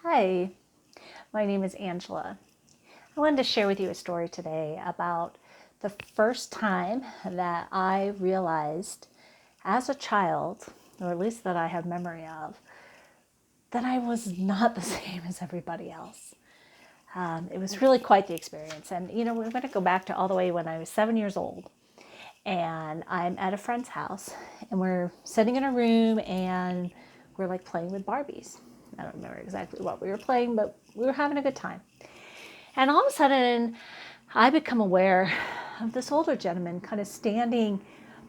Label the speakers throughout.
Speaker 1: Hi, my name is Angela. I wanted to share with you a story today about the first time that I realized as a child, or at least that I have memory of, that I was not the same as everybody else. It was really quite the experience. And, we're going to go back to all the way when I was 7 years old. And I'm at a friend's house, and we're sitting in a room, and we're like playing with Barbies. I don't remember exactly what we were playing, but we were having a good time. And all of a sudden, I become aware of this older gentleman kind of standing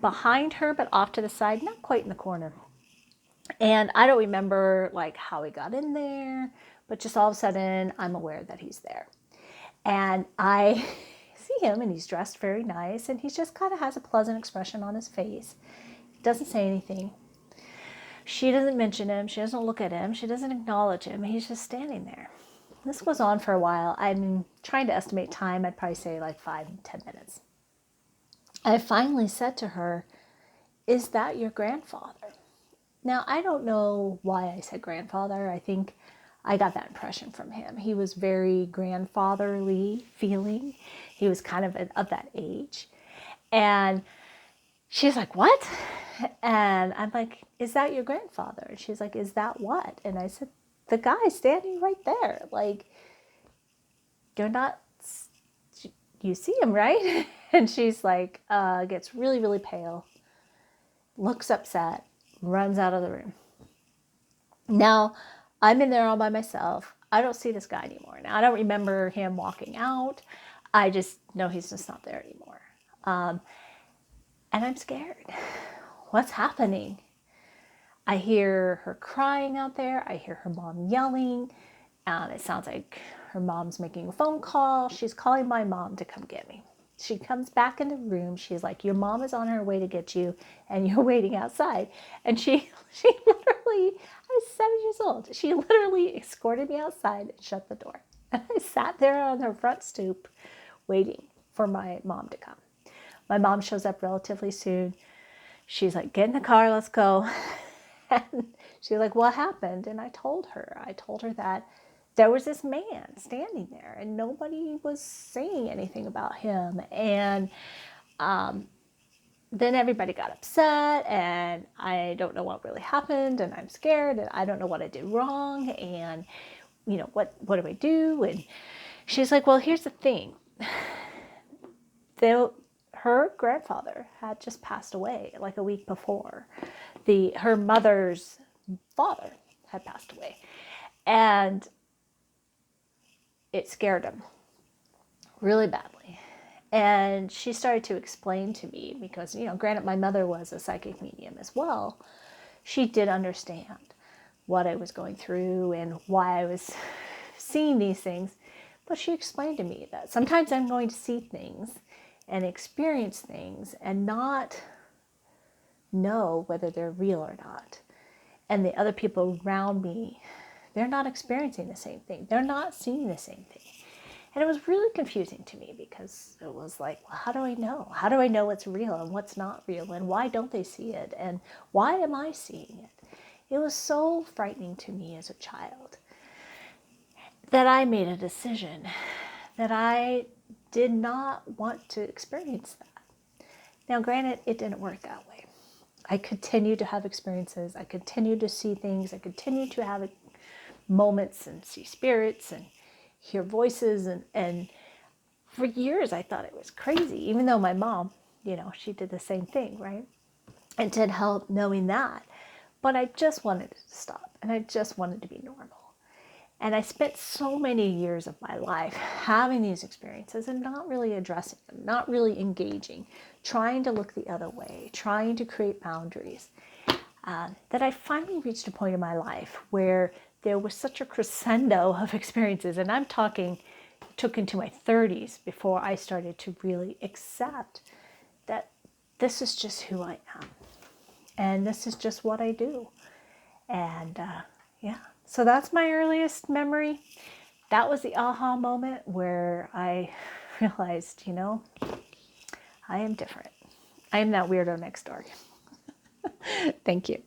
Speaker 1: behind her, but off to the side, not quite in the corner. And I don't remember like how he got in there, but just all of a sudden, I'm aware that he's there. And I see him, and he's dressed very nice, and he just kind of has a pleasant expression on his face. He doesn't say anything. She doesn't mention him. She doesn't look at him. She doesn't acknowledge him. He's just standing there. This goes on for a while. I'm trying to estimate time. I'd probably say like 5-10 minutes. I finally said to her, "Is that your grandfather?" Now, I don't know why I said grandfather. I think I got that impression from him. He was very grandfatherly feeling. He was kind of that age. And she's like, "What?" And I'm like, "Is that your grandfather?" And she's like, "Is that what?" And I said, "The guy standing right there. Like, you're not, you see him, right?" And she's like, gets really, really pale, looks upset, runs out of the room. Now, I'm in there all by myself. I don't see this guy anymore. Now, I don't remember him walking out. I just know he's just not there anymore. And I'm scared. What's happening? I hear her crying out there. I hear her mom yelling. It sounds like her mom's making a phone call. She's calling my mom to come get me. She comes back in the room. She's like, "Your mom is on her way to get you, and you're waiting outside." And she literally, I was 7 years old. She literally escorted me outside and shut the door. And I sat there on her front stoop waiting for my mom to come. My mom shows up relatively soon. She's like, "Get in the car, let's go." And she's like, "What happened?" And I told her that there was this man standing there and nobody was saying anything about him. And then everybody got upset, and I don't know what really happened, and I'm scared, and I don't know what I did wrong, and what do I do? And she's like, "Well, here's the thing. Her grandfather had just passed away like a week before. Her mother's father had passed away, and it scared him really badly." And she started to explain to me, because, granted, my mother was a psychic medium as well. She did understand what I was going through and why I was seeing these things. But she explained to me that sometimes I'm going to see things and experience things and not know whether they're real or not. And the other people around me, they're not experiencing the same thing. They're not seeing the same thing. And it was really confusing to me, because it was like, well, how do I know? How do I know what's real and what's not real? And why don't they see it? And why am I seeing it? It was so frightening to me as a child that I made a decision that I did not want to experience that. Now, granted, it didn't work that way. I continued to have experiences. I continued to see things. I continued to have moments and see spirits and hear voices. And for years, I thought it was crazy, even though my mom, she did the same thing, right? It did help knowing that. But I just wanted it to stop, and I just wanted to be normal. And I spent so many years of my life having these experiences and not really addressing them, not really engaging, trying to look the other way, trying to create boundaries, that I finally reached a point in my life where there was such a crescendo of experiences. And I'm talking, took into my 30s before I started to really accept that this is just who I am. And this is just what I do. And yeah, so that's my earliest memory. That was the aha moment where I realized, I am different. I am that weirdo next door. Thank you.